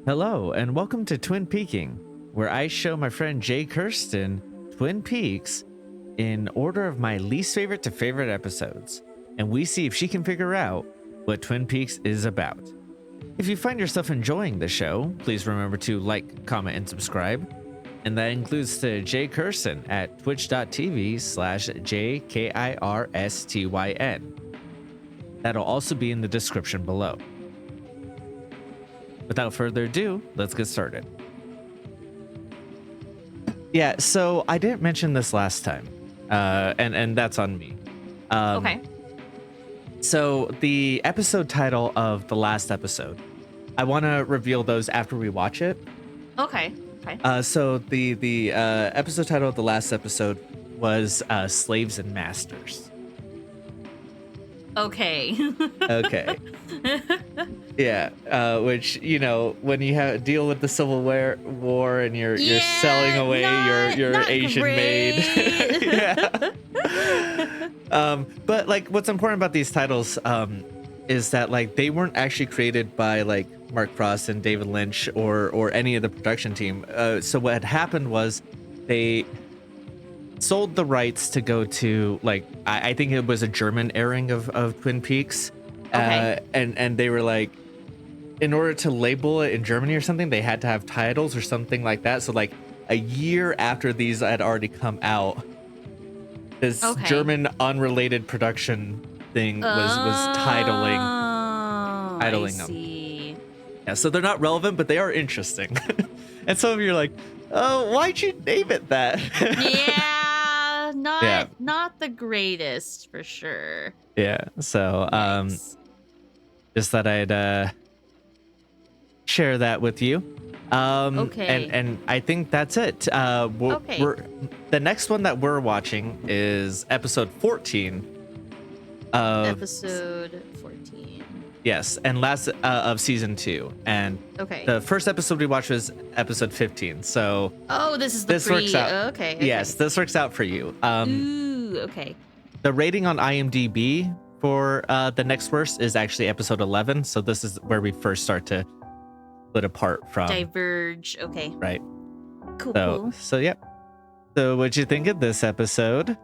Hello, and welcome to Twin Peaking, where I show my friend Jay Kirsten Twin Peaks in order of my least favorite to favorite episodes, and we see if she can figure out what Twin Peaks is about. If you find yourself enjoying the show, please remember to like, comment, and subscribe. And that includes to Jay Kirsten at twitch.tv/JKIRSTYN. That'll also be in the description below. Without further ado, let's get started. Yeah, so I didn't mention this last time, and that's on me. Okay. So the episode title of the last episode, I want to reveal those after we watch it. Okay. Okay. So the episode title of the last episode was Slaves and Masters. Okay. Okay. Yeah, which, you know, when you deal with the Civil War and you're selling away your Asian maid. Yeah. But like what's important about these titles is that like they weren't actually created by like Mark Frost and David Lynch or any of the production team. So what had happened was they sold the rights to go to like I think it was a German airing of Twin Peaks. Okay. And they were like, in order to label it in Germany or something, they had to have titles or something like that. So like a year after these had already come out, this German unrelated production thing was titling them. Yeah, so they're not relevant, but they are interesting. And some of you are like, oh, why'd you name it that? Not the greatest for sure. Yeah, so just thought I'd share that with you. Okay. And I think that's it. We're the next one that we're watching is episode 14 of episode 14. Yes, and last of season 2. And the first episode we watched was episode 15. So this is the works out. Okay. Yes, this works out for you. Ooh, okay. The rating on IMDb for the next verse is actually episode 11. So this is where we first start to split apart from. Diverge. Okay. Right. Cool. So yeah. So what'd you think of this episode?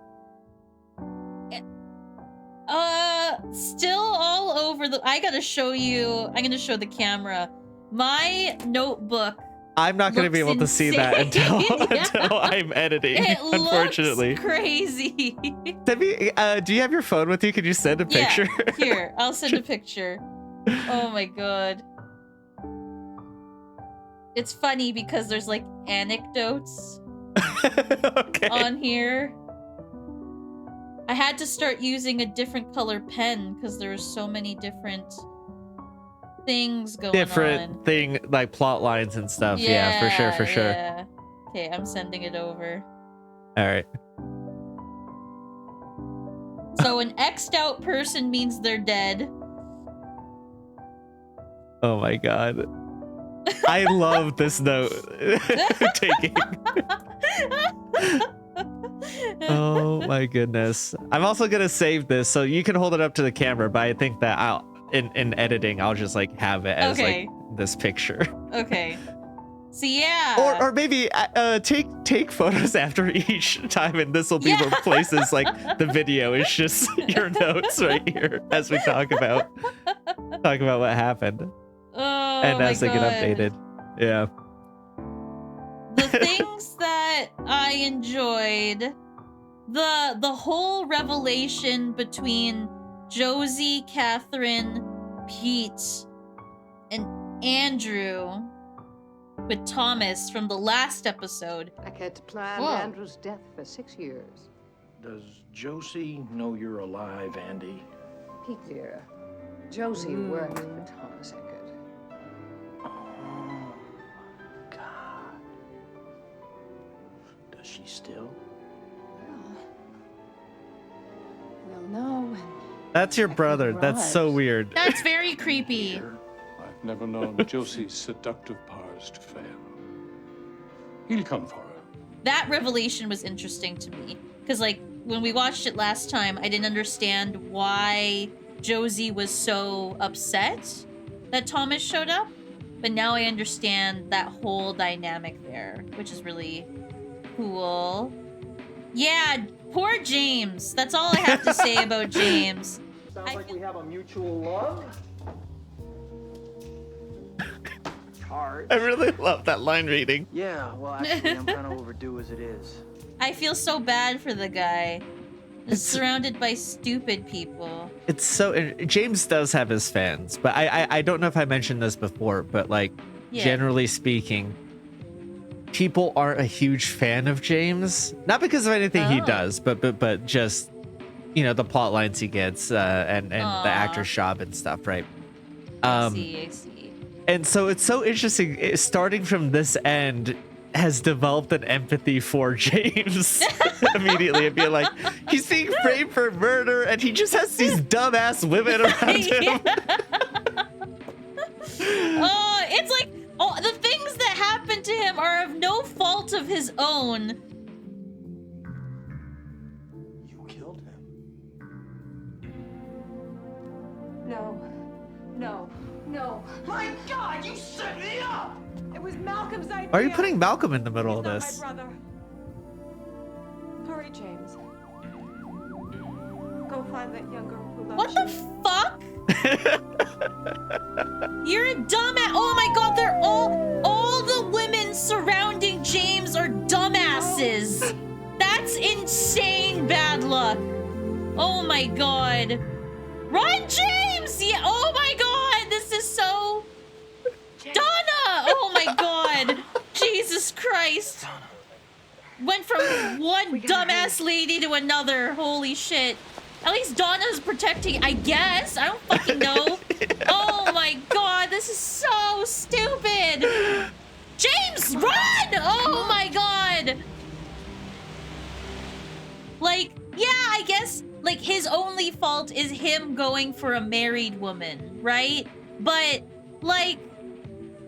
Still all over the. I'm gonna show the camera. My notebook. I'm not going to be able to see that until I'm editing, unfortunately. Looks crazy. Send me, do you have your phone with you? Could you send a picture? Yeah, here, I'll send a picture. Oh my god. It's funny because there's like anecdotes on here. I had to start using a different color pen because there's so many different things going on. Thing like plot lines and stuff. Yeah, for sure. Yeah. Okay, I'm sending it over. All right. So an X'd out person means they're dead. Oh my god. I love this note taking. Oh my goodness. I'm also gonna save this so you can hold it up to the camera, but I think that I'll in editing I'll just like have it as like this picture. Okay. So yeah. Or maybe take photos after each time, and this will be what places like the video is just your notes right here as we talk about what happened. Oh, and as they get updated. Yeah. The things that I enjoyed, the whole revelation between Josie, Catherine, Pete, and Andrew with Thomas from the last episode. I had planned Andrew's death for 6 years. Does Josie know you're alive, Andy? Pete, dear, Josie worked for Thomas Eckert. Oh, God. Does she still? Well, no. That's your brother. That's so weird. That's very creepy. I've never known Josie's seductive powers to fail. He'll come for her. That revelation was interesting to me. Because, like, when we watched it last time, I didn't understand why Josie was so upset that Thomas showed up. But now I understand that whole dynamic there, which is really cool. Yeah, poor James. That's all I have to say about James. Sounds like we have a mutual love. Hard. I really love that line reading. Yeah, well, actually, I'm kind of overdue as it is. I feel so bad for the guy. He's surrounded by stupid people. It's so James does have his fans, but I don't know if I mentioned this before, but like generally speaking, people aren't a huge fan of James, not because of anything he does, but just the plot lines he gets and the actor's job and stuff, right? I see. And so it's so interesting. Starting from this end, has developed an empathy for James immediately and being like, he's being framed for murder and he just has these dumbass women around him. It's like the things that happen to him are of no fault of his own. You killed him. No. My God, you set me up! It was Malcolm's idea. Why are you putting Malcolm in the middle of He's this? not my brother. Hurry, James. Go find that young girl who loves What you. the fuck? You're a dumbass. Oh my god, they're all the women surrounding James are dumbasses. That's insane bad luck. Oh my god. Run, James! Yeah, oh my god, this is so... Donna! Oh my god. Jesus Christ. Went from one dumbass lady to another. Holy shit. At least Donna's protecting, I guess. I don't fucking know. Oh my god, this is so stupid. James, run! Oh my god. Like, yeah, I guess, like, his only fault is him going for a married woman, right? But, like,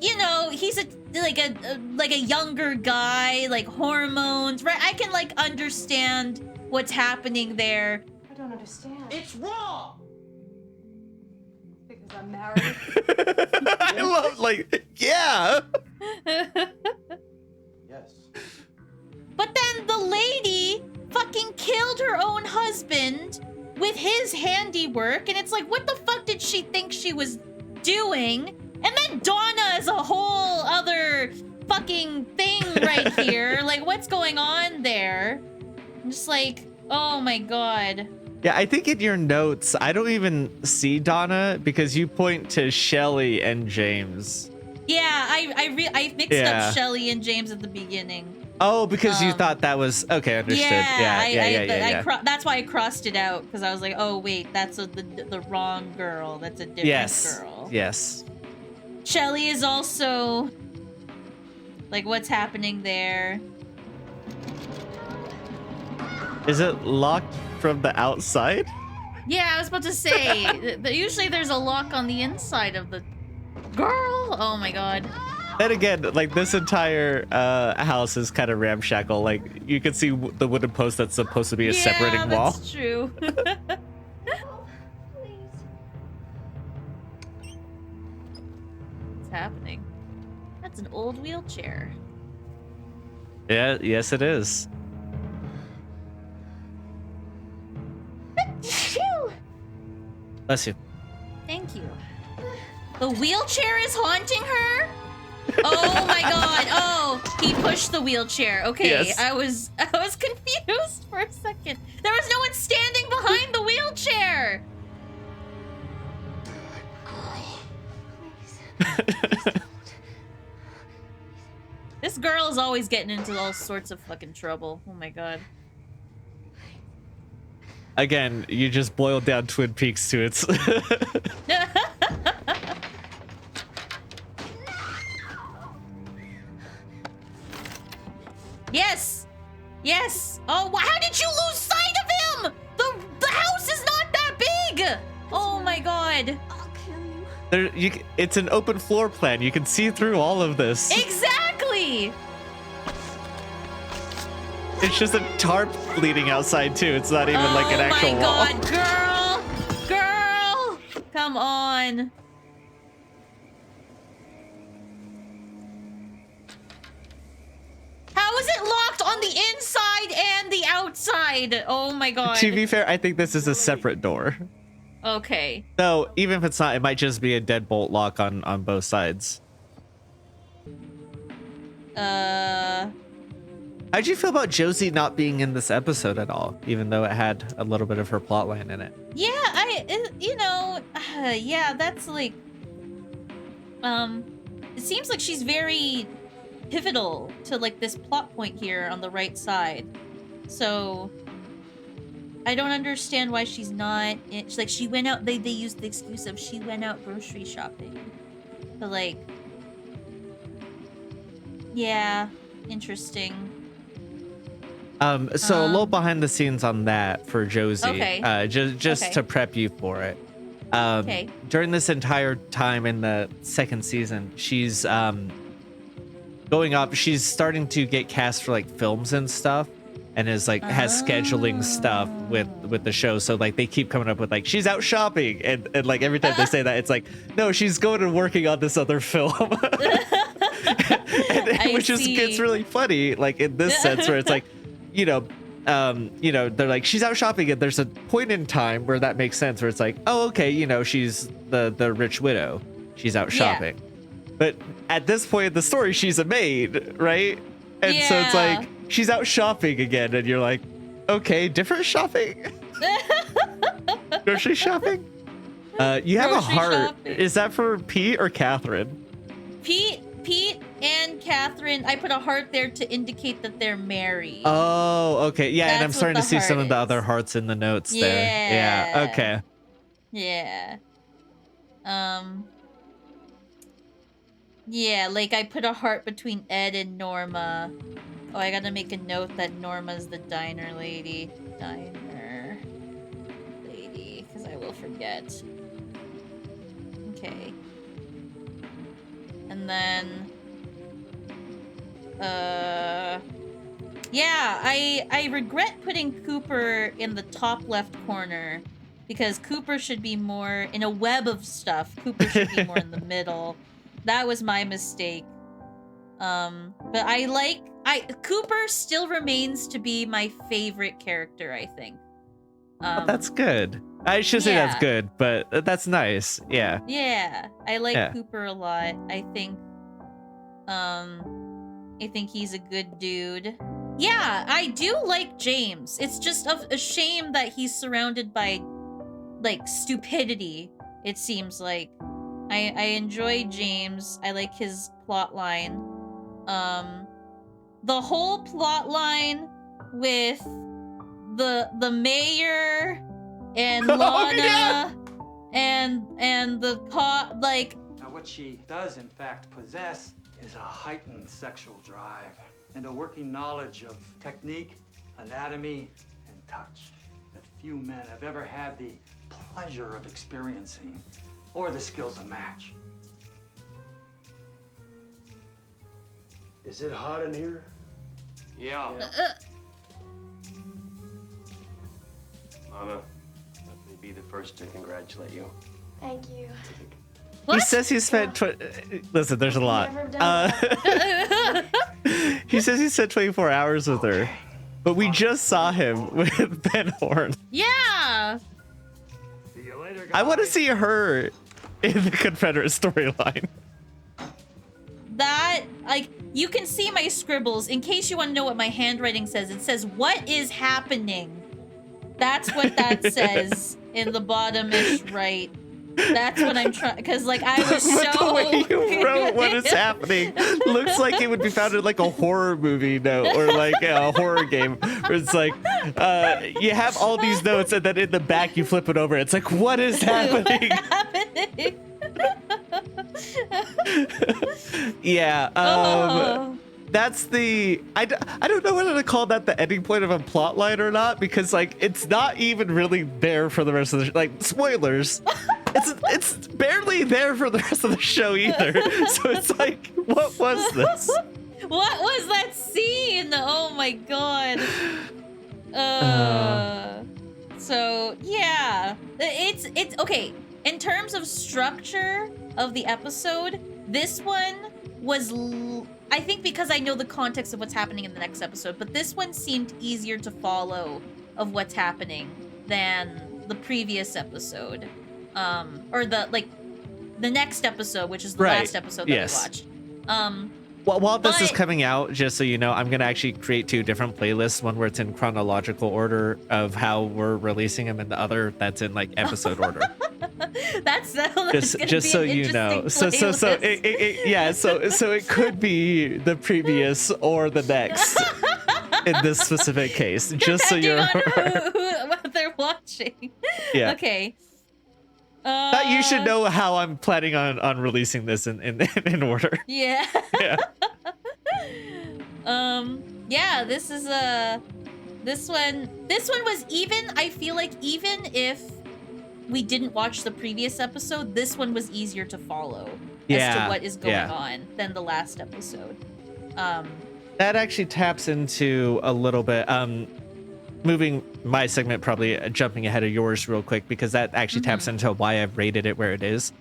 he's like a younger guy, like hormones, right? I can like understand what's happening there. I don't understand. It's wrong! Because I'm married. I love, like, yeah. Yes. But then the lady fucking killed her own husband with his handiwork, and it's like, what the fuck did she think she was doing? And then Donna is a whole other fucking thing right here. Like, what's going on there? I'm just like, oh my god. Yeah, I think in your notes, I don't even see Donna because you point to Shelly and James. Yeah, I mixed up Shelly and James at the beginning. Oh, because you thought that was okay. Understood. Yeah. That's why I crossed it out, because I was like, oh wait, that's the wrong girl. That's a different girl. Yes. Shelly is also like, what's happening there? Is it locked from the outside? Yeah, I was about to say. Usually there's a lock on the inside of the girl. Oh my god. And again, like, this entire house is kind of ramshackle. Like, you can see the wooden post that's supposed to be a separating wall. Yeah, that's true. What's happening? That's an old wheelchair. Yeah, yes it is. Bless you. Thank you. The wheelchair is haunting her? Oh my god. Oh, he pushed the wheelchair. Okay, Yes. I was confused for a second. There was no one standing behind the wheelchair. This girl is always getting into all sorts of fucking trouble. Oh my god. Again, you just boiled down Twin Peaks to its... Yes! Yes! Oh, how did you lose sight of him? The house is not that big! Oh my god. I'll kill you. It's an open floor plan. You can see through all of this. Exactly! It's just a tarp leading outside too. It's not even like an actual wall. Oh my god, girl! Girl! Come on. on the inside and the outside. Oh my god. To be fair, I think this is a separate door. Okay. So even if it's not, it might just be a deadbolt lock on both sides. How'd you feel about Josie not being in this episode at all, even though it had a little bit of her plotline in it? Yeah, yeah, that's like, it seems like she's very pivotal to like this plot point here on the right side. So I don't understand why she's not in, like she went out, they used the excuse of she went out grocery shopping. But like, yeah, interesting. So a little behind the scenes on that for Josie. Okay. Just Okay. to prep you for it. Okay. During this entire time in the second season, she's going up. She's starting to get cast for like films and stuff, and is like has scheduling stuff with the show. So like they keep coming up with like she's out shopping, and like every time they say that, it's like no, she's going and working on this other film. Which is gets really funny, like in this sense where it's like, they're like she's out shopping, and there's a point in time where that makes sense, where it's like, oh, okay, she's the rich widow, she's out shopping, but at this point in the story, she's a maid, right? And so it's like she's out shopping again, and you're like, okay, different shopping, grocery shopping. You have a Grocery heart. shopping. Is that for Pete or Catherine? Pete and Catherine, I put a heart there to indicate that they're married. Oh, okay. Yeah, and I'm That's what starting to the see some heart of the is. other hearts in the notes there. Yeah, okay. Yeah. Yeah, like I put a heart between Ed and Norma. Oh, I gotta make a note that Norma's the diner lady. Because I will forget. Okay. And then... Yeah, I regret putting Cooper in the top left corner, because Cooper should be more in a web of stuff. Cooper should be more in the middle. That was my mistake. But Cooper still remains to be my favorite character, I think. That's good. I should say that's yeah. good, but that's nice. Yeah. Yeah, I like Yeah. Cooper a lot. I think he's a good dude. Yeah, I do like James. It's just a shame that he's surrounded by, like, stupidity, it seems like. I enjoy James. I like his plot line. The whole plot line with the mayor and Lana and the like... Now, what she does, in fact, possess is a heightened sexual drive and a working knowledge of technique, anatomy, and touch that few men have ever had the pleasure of experiencing or the skills to match. Is it hot in here? Yeah. Lana, let me be the first to congratulate you. Thank you. He says he spent... Listen, there's a lot. Never done that. He says he spent 24 hours with her, but we just saw him with Ben Horn. Yeah! See you later, guys. I want to see her in the Confederate storyline. That, like, you can see my scribbles. In case you want to know what my handwriting says, it says, "What is happening?" That's what that says in the bottom-ish right. That's what I'm trying, because, like, I was But so... the way you wrote what is happening looks like it would be found in like a horror movie note or like a horror game where it's like you have all these notes and then in the back you flip it over. It's like, what is happening? happening? Yeah. Oh. That's the... I don't know whether to call that the ending point of a plot line or not, because like it's not even really there for the rest of the like spoilers. It's barely there for the rest of the show either. So it's like, what was this? What was that scene? Oh my god. So yeah, it's okay. In terms of structure of the episode, this one I think because I know the context of what's happening in the next episode, but this one seemed easier to follow of what's happening than the previous episode. Or the next episode, which is the Right. last episode that Yes. we watched. Well, while this is But- coming out, just so you know, I'm gonna actually create 2 different playlists. One where it's in chronological order of how we're releasing them, and the other that's in like episode order. that's Just so you know. So it could be the previous or the next in this specific case. Just so you're Depending on what they're watching. Yeah. Okay. But you should know how I'm planning on releasing this in order. Yeah. Yeah. Yeah, this one was even, I feel like even if we didn't watch the previous episode, this one was easier to follow as Yeah, to what is going yeah. on than the last episode. That actually taps into a little bit moving my segment, probably jumping ahead of yours real quick, because that actually taps into why I've rated it where it is.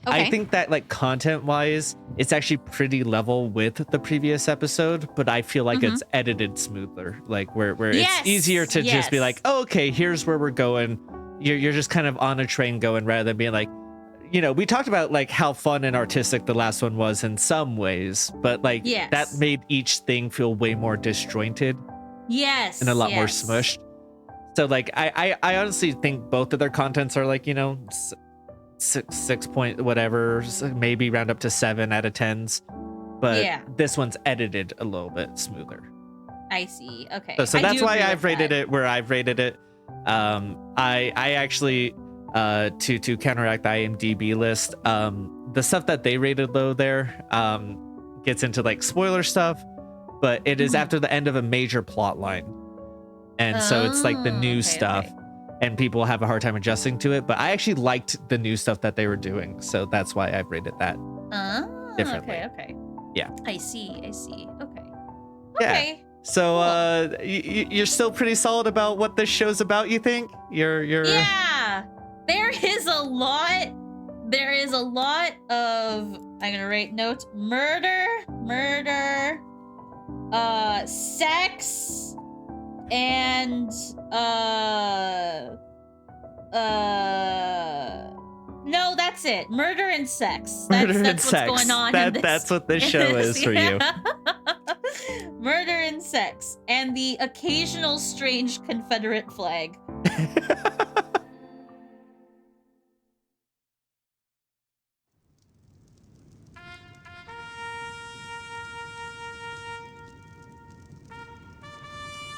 Okay. I think that like content wise, it's actually pretty level with the previous episode, but I feel like it's edited smoother, like where Yes, it's easier to just be yes. like, oh, okay, here's where we're going. You're just kind of on a train going, rather than being like, you know, we talked about like how fun and artistic the last one was in some ways, but like Yes. that made each thing feel way more disjointed Yes. and a lot more yes. smushed. So like I honestly think both of their contents are like, you know, 6 point whatever, maybe round up to 7 out of 10s, but Yeah. this one's edited a little bit smoother. I see. Okay. So I that's do why agree I've with rated that. it where I've rated it. I actually to counteract the IMDb list, the stuff that they rated low there gets into like spoiler stuff, but it is after the end of a major plot line, and so it's like the new okay, stuff. okay. And people have a hard time adjusting to it, but I actually liked the new stuff that they were doing, so that's why I've rated that. differently. Okay. Yeah. I see. Okay. Yeah. Okay. So you're still pretty solid about what this show's about, you think? You're Yeah. There is a lot of, I'm gonna write notes, murder, sex, and no, that's it. Murder and sex. Murder and That's sex. what's going on in this. That's what this show is for you. Murder and sex, and the occasional strange Confederate flag.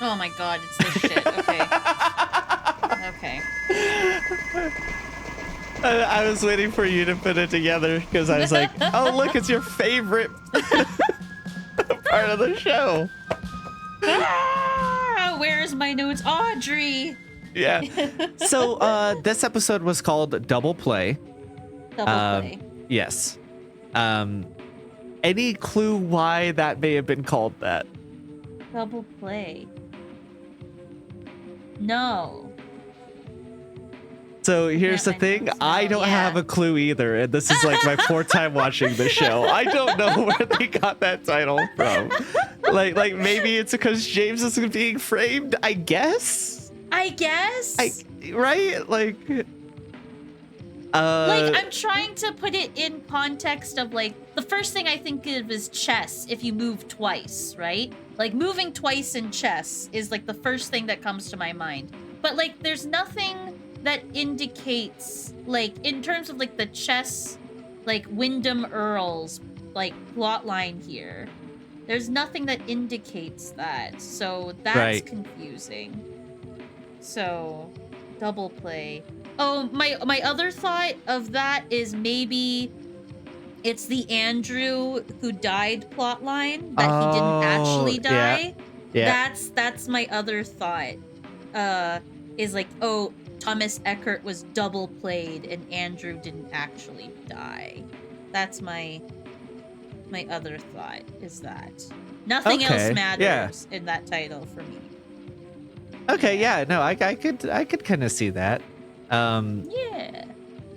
Oh my god, it's this shit. Okay. Okay. I was waiting for you to put it together because I was like, oh, look, it's your favorite part of the show. Ah, where's my notes? Audrey! Yeah. So this episode was called Double Play. Double play. Yes. Any clue why that may have been called that? Double play. No. So here's the Can't find thing. notes I now. don't Yeah. have a clue either. And this is like my 4th time watching the show. I don't know where they got that title from. Like maybe it's because James is being framed, I guess? I guess? Right? Like I'm trying to put it in context of like, the first thing I think of is chess if you move twice, right? Like moving twice in chess is like the first thing that comes to my mind. But like there's nothing that indicates, like in terms of like the chess, like Wyndham Earl's like plot line here, there's nothing that indicates that. So that's Right. confusing. So double play. Oh, my other thought of that is maybe it's the Andrew who died plotline that he didn't actually Oh, yeah. die. yeah. That's my other thought. Is like, oh, Thomas Eckert was double played and Andrew didn't actually die. That's my other thought is that. Nothing Okay, else matters yeah. in that title for me. Okay, yeah, no, I could kind of see that. Yeah.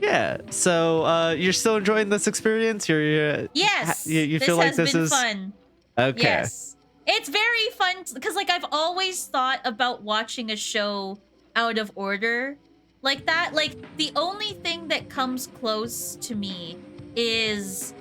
Yeah. So you're still enjoying this experience? Yes. You feel like this has been is fun. okay. Yes. It's very fun because like I've always thought about watching a show out of order like that. Like the only thing that comes close to me is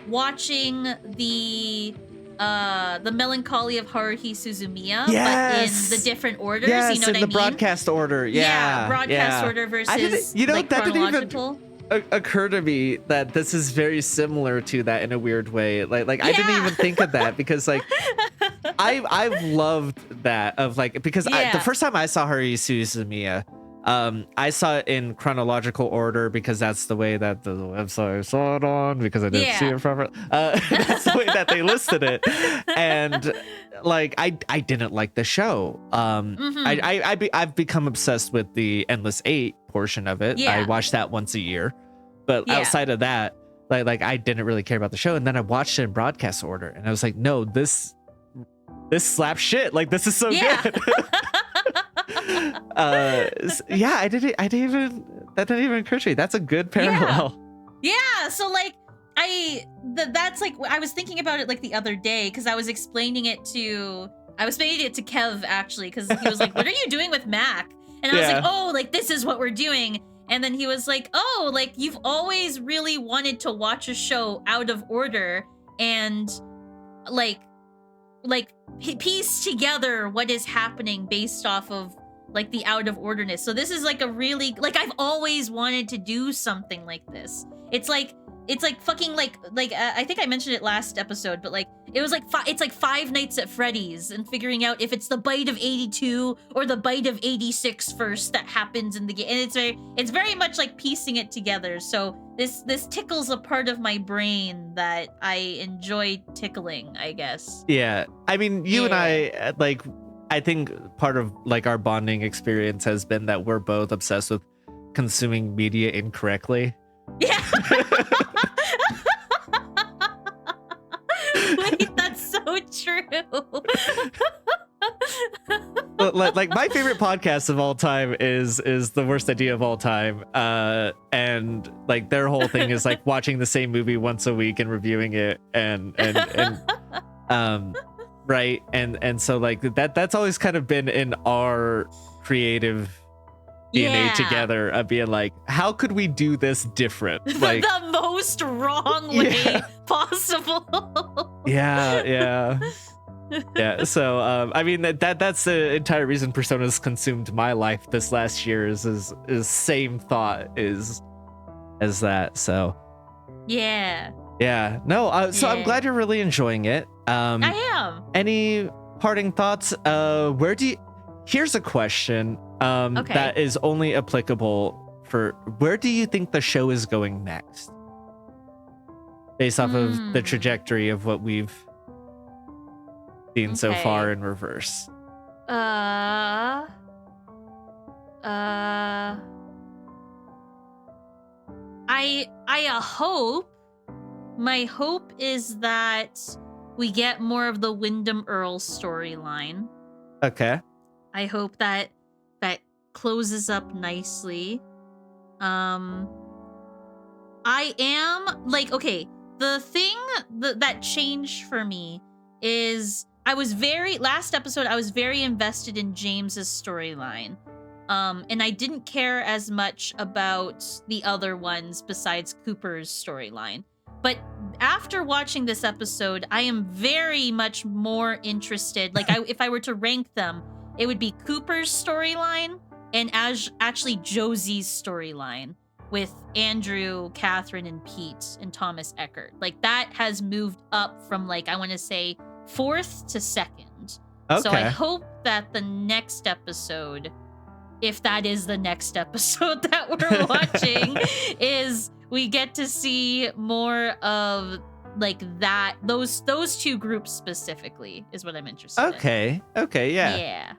watching the Melancholy of Haruhi Suzumiya, but in the different orders. Yes, You know what in I the mean? broadcast order. Yeah, broadcast order versus like that chronological. didn't even occur to me that this is very similar to that in a weird way. Like I didn't even think of that because like I've loved that of like because the first time I saw Haruhi Suzumiya, I saw it in chronological order because that's the way that the website I saw it on because I didn't see it properly. That's the way that they listed it, and like I didn't like the show. I've become obsessed with the Endless 8 portion of it. I watch that once a year, but outside of that, like I didn't really care about the show. And then I watched it in broadcast order, and I was like, no, this slaps shit. Like this is so good. I didn't even that didn't even occur to me. That's a good parallel. Yeah, so like that's like I was thinking about it like the other day because I was explaining it to Kev actually because he was like, "What are you doing with Mac?" And I was like, "Oh, like this is what we're doing." And then he was like, "Oh, like you've always really wanted to watch a show out of order and like piece together what is happening based off of like the out of orderness." So this is like a really like I've always wanted to do something like this. It's like fucking like I think I mentioned it last episode, but like it was like it's like Five Nights at Freddy's and figuring out if it's the bite of 82 or the bite of 86 first that happens in the game. And it's very much like piecing it together. So this tickles a part of my brain that I enjoy tickling, I guess. Yeah. I mean, you and I like I think part of like our bonding experience has been that we're both obsessed with consuming media incorrectly. Yeah. Wait, that's so true. like my favorite podcast of all time is The Worst Idea of All Time, and like their whole thing is like watching the same movie once a week and reviewing it and right and so like that's always kind of been in our creative DNA together of being like, how could we do this different? Like the most wrong way possible. Yeah. So I mean that's the entire reason Persona's consumed my life this last year is same thought is as that. So yeah. No, so I'm glad you're really enjoying it. I am. Any parting thoughts? Here's a question that is only applicable for where do you think the show is going next? Based off of the trajectory of what we've seen so far in reverse. I hope. My hope is that we get more of the Wyndham Earl storyline. Okay. I hope that closes up nicely. I am like, okay, the thing that changed for me is last episode I was very invested in James's storyline. And I didn't care as much about the other ones besides Cooper's storyline. But after watching this episode, I am very much more interested. Like, if I were to rank them, it would be Cooper's storyline and actually Josie's storyline with Andrew, Catherine, and Pete, and Thomas Eckert. Like, that has moved up from, like, I want to say 4th to 2nd. Okay. So I hope that the next episode, if that is the next episode that we're watching, is we get to see more of like that. Those two groups specifically is what I'm interested in. Okay, yeah.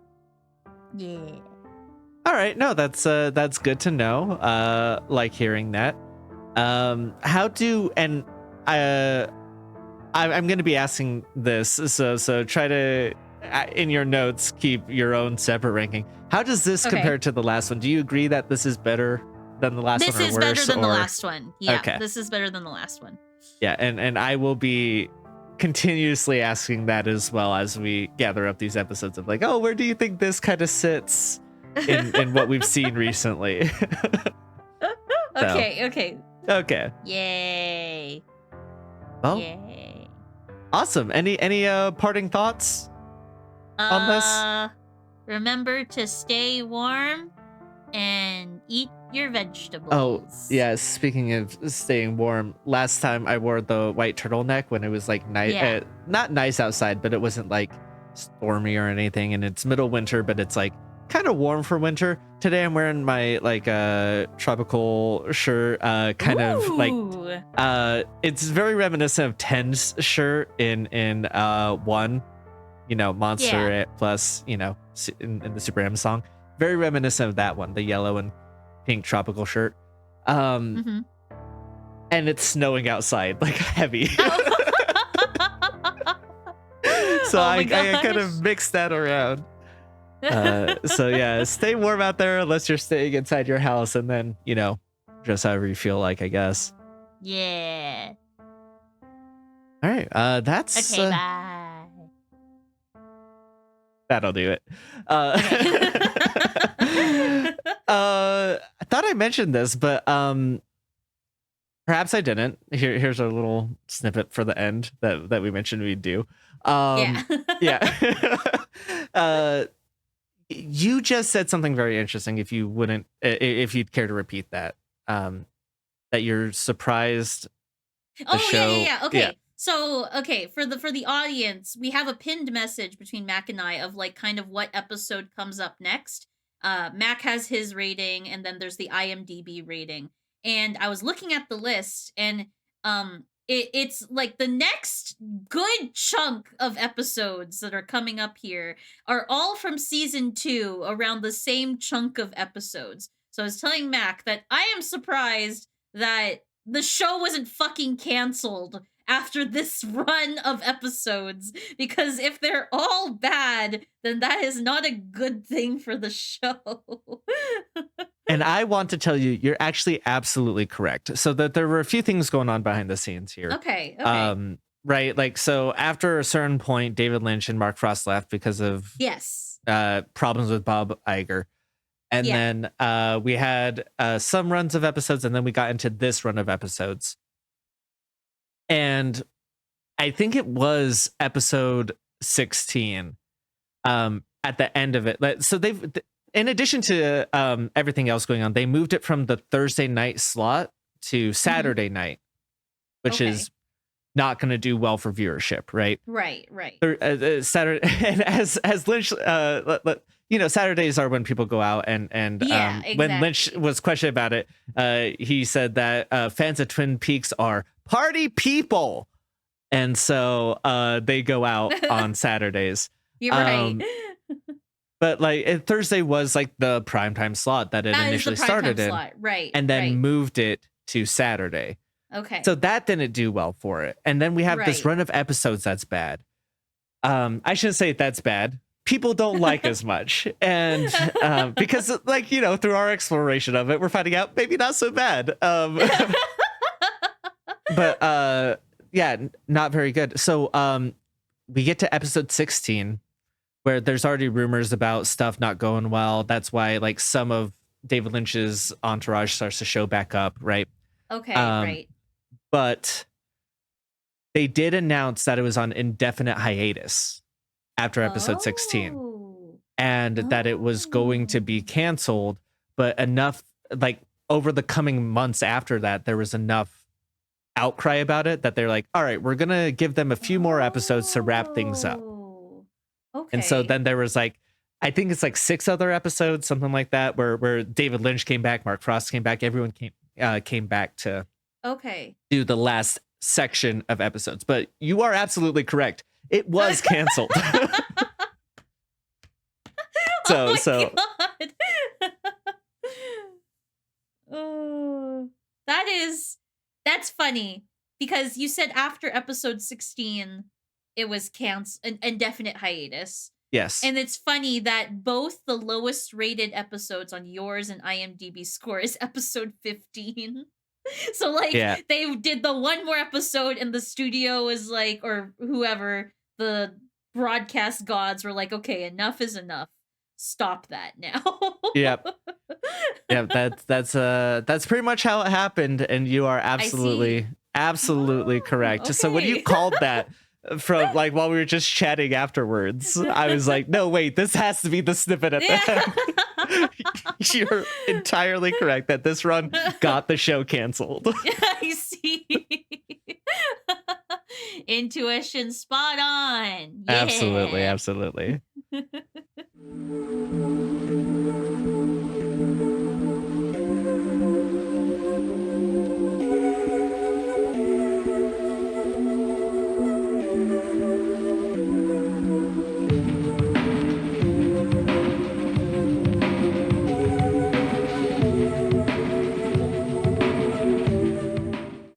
All right, no, that's good to know. Like hearing that. I'm going to be asking this, so try to in your notes keep your own separate ranking. How does this compare to the last one? Do you agree that this is better than the last This one, or is worse? better than the or- last one. Yeah, Okay. this is better than the last one. Yeah, and I will be continuously asking that as well as we gather up these episodes of like, oh, where do you think this kind of sits in what we've seen recently? Okay. Okay. Yay. Well, Yay. awesome. Any parting thoughts on this? Remember to stay warm and eat your vegetables. Oh, yeah. Speaking of staying warm, last time I wore the white turtleneck when it was like nice, Yeah. not nice outside, but it wasn't like stormy or anything. And it's middle winter, but it's like kind of warm for winter. Today I'm wearing my like tropical shirt, kind of like Ooh. it's very reminiscent of Ten's shirt in one, Monster plus, in the Super M song. Very reminiscent of that one, the yellow and pink tropical shirt. Mhm. And it's snowing outside, like heavy. So I kind of mixed that around. So yeah, stay warm out there unless you're staying inside your house, and then, just however you feel like, I guess. Yeah. All right. That's Okay, bye. that'll do it. I thought I mentioned this, but perhaps I didn't. Here's a little snippet for the end that we mentioned we'd do. Yeah. You just said something very interesting. If you'd care to repeat that, that you're surprised. Yeah. Okay. Yeah. So, for the audience, we have a pinned message between Mac and I of like kind of what episode comes up next. Mac has his rating, and then there's the IMDb rating. And I was looking at the list, and it's like the next good chunk of episodes that are coming up here are all from season 2, around the same chunk of episodes. So I was telling Mac that I am surprised that the show wasn't fucking canceled after this run of episodes, because if they're all bad, then that is not a good thing for the show. And I want to tell you, you're actually absolutely correct. So that there were a few things going on behind the scenes here. Okay. Right. Like, so after a certain point, David Lynch and Mark Frost left because of Yes. problems with Bob Iger. And then we had some runs of episodes, and then we got into this run of episodes. And I think it was episode 16 at the end of it. So in addition to everything else going on, they moved it from the Thursday night slot to Saturday night, which is not going to do well for viewership, right? Right. Saturday, and as Lynch, Saturdays are when people go out, and when Lynch was questioned about it, he said that fans of Twin Peaks are party people, and so they go out on Saturdays. You're right. But like Thursday was like the primetime slot that it initially started in, right? And then moved it to Saturday. Okay. So that didn't do well for it. And then we have this run of episodes that's bad. I shouldn't say that's bad. People don't like as much. And because, like, through our exploration of it, we're finding out maybe not so bad. But not very good. So we get to episode 16, where there's already rumors about stuff not going well. That's why, like, some of David Lynch's entourage starts to show back up, right? Okay, right. But they did announce that it was on indefinite hiatus after episode 16, and that it was going to be canceled. But enough, like, over the coming months after that, there was enough outcry about it that they're like, all right, we're going to give them a few more episodes to wrap things up. Okay. And so then there was like, I think it's like 6 other episodes, something like that, where David Lynch came back, Mark Frost came back, everyone came back to do the last section of episodes. But you are absolutely correct. It was canceled. God. That's funny, because you said after episode 16 it was indefinite hiatus. Yes. And it's funny that both the lowest rated episodes on yours and IMDb score is episode 15. So like Yeah. they did the one more episode and the studio was like, or whoever, the broadcast gods were like, okay, enough is enough. Stop that now. Yep. Yeah, that's pretty much how it happened, and you are absolutely correct. So when you okay. called that from like while we were just chatting afterwards, I was like, no, wait, this has to be the snippet at the end. You're entirely correct that this run got the show canceled. I see. Intuition spot on. Yeah. Absolutely.